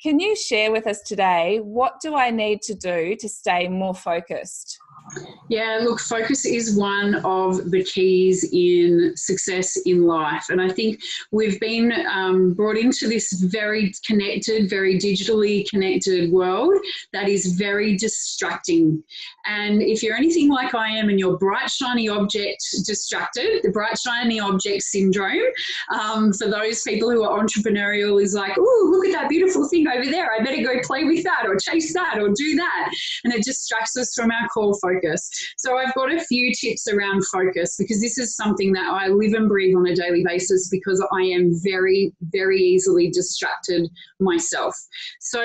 Can you share with us today, what do I need to do to stay more focused? Yeah, look, focus is one of the keys in success in life. And I think we've been brought into this very connected, very digitally connected world that is very distracting. And if you're anything like I am and you're bright, shiny object distracted, the bright, shiny object syndrome, for those people who are entrepreneurial is like, oh, look at that beautiful thing over there. I better go play with that or chase that or do that. And it distracts us from our core focus. So I've got a few tips around focus, because this is something that I live and breathe on a daily basis, because I am very, very easily distracted myself. So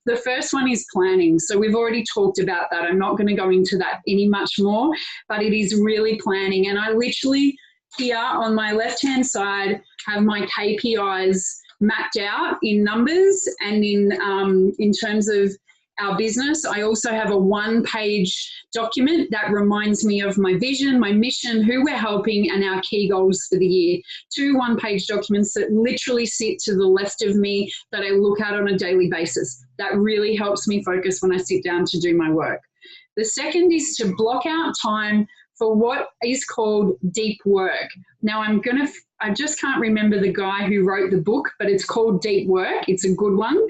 the first one is planning. So we've already talked about that. I'm not going to go into that any much more, but it is really planning. And I literally here on my left-hand side have my KPIs mapped out in numbers and in terms of our business. I also have a one-page document that reminds me of my vision, my mission, who we're helping, and our key goals for the year. 2 one-page documents that literally sit to the left of me that I look at on a daily basis. That really helps me focus when I sit down to do my work. The second is to block out time for what is called deep work. Now I just can't remember the guy who wrote the book, but it's called Deep Work. It's a good one.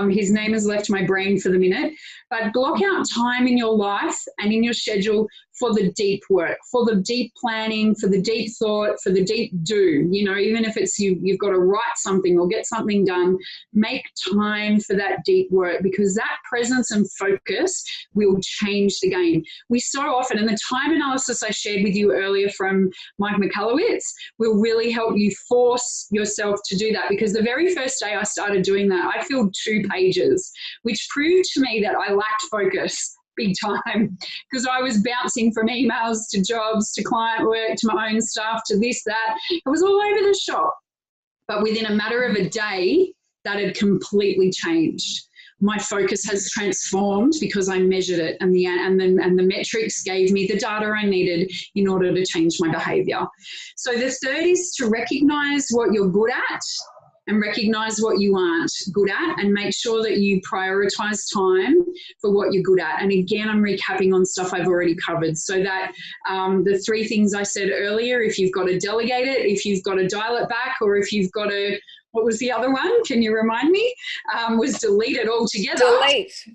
His name has left my brain for the minute. But block out time in your life and in your schedule for the deep work, for the deep planning, for the deep thought, for the deep do. You know, even if it's you've got to write something or get something done, make time for that deep work, because that presence and focus will change the game. We so often, and the time analysis I shared with you earlier from Mike McCallowitz will really help you force yourself to do that, because the very first day I started doing that, I filled 2 pages, which proved to me that I lacked focus big time, because I was bouncing from emails to jobs to client work to my own stuff to this, that. It was all over the shop. But within a matter of a day, that had completely changed. My focus has transformed because I measured it, and the metrics gave me the data I needed in order to change my behavior. So the third is to recognize what you're good at and recognize what you aren't good at, and make sure that you prioritize time for what you're good at. And again, I'm recapping on stuff I've already covered, so that the 3 things I said earlier, if you've got to delegate it, if you've got to dial it back, or if you've got to, what was the other one? Can you remind me? Was delete it altogether.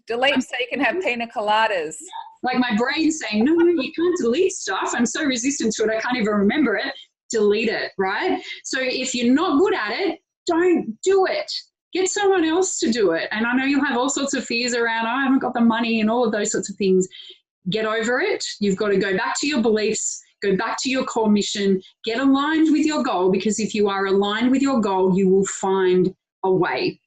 Delete so you can have pina coladas. Like my brain saying, no, you can't delete stuff. I'm so resistant to it, I can't even remember it. Delete it, right? So if you're not good at it, don't do it. Get someone else to do it. And I know you'll have all sorts of fears around, I haven't got the money and all of those sorts of things. Get over it. You've got to go back to your beliefs, go back to your core mission, get aligned with your goal, because if you are aligned with your goal, you will find a way.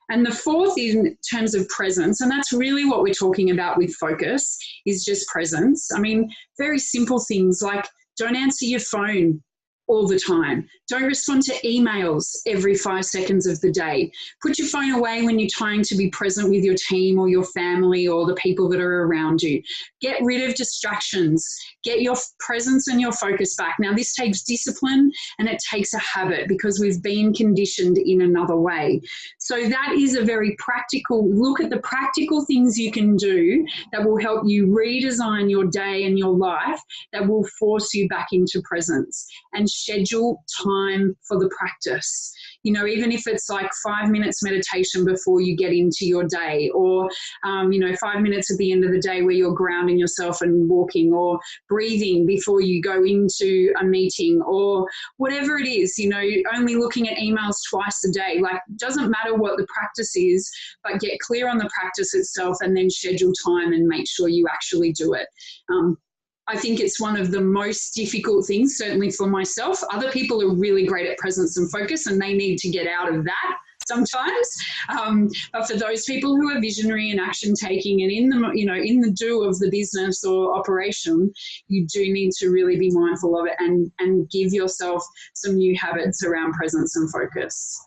And the fourth, in terms of presence, and that's really what we're talking about with focus, is just presence. I mean, very simple things like don't answer your phone all the time. Don't respond to emails every 5 seconds of the day. Put your phone away when you're trying to be present with your team or your family or the people that are around you. Get rid of distractions. Get your presence and your focus back. Now, this takes discipline and it takes a habit, because we've been conditioned in another way. So that is a very practical look at the practical things you can do that will help you redesign your day and your life, that will force you back into presence. And schedule time for the practice. You know, even if it's like 5 minutes meditation before you get into your day, or, 5 minutes at the end of the day where you're grounding yourself and walking, or breathing before you go into a meeting, or whatever it is, only looking at emails twice a day. Like, doesn't matter what the practice is, but get clear on the practice itself and then schedule time and make sure you actually do it. I think it's one of the most difficult things, certainly for myself. Other people are really great at presence and focus, and they need to get out of that sometimes. But for those people who are visionary and action taking and in the do of the business or operation, you do need to really be mindful of it and give yourself some new habits around presence and focus.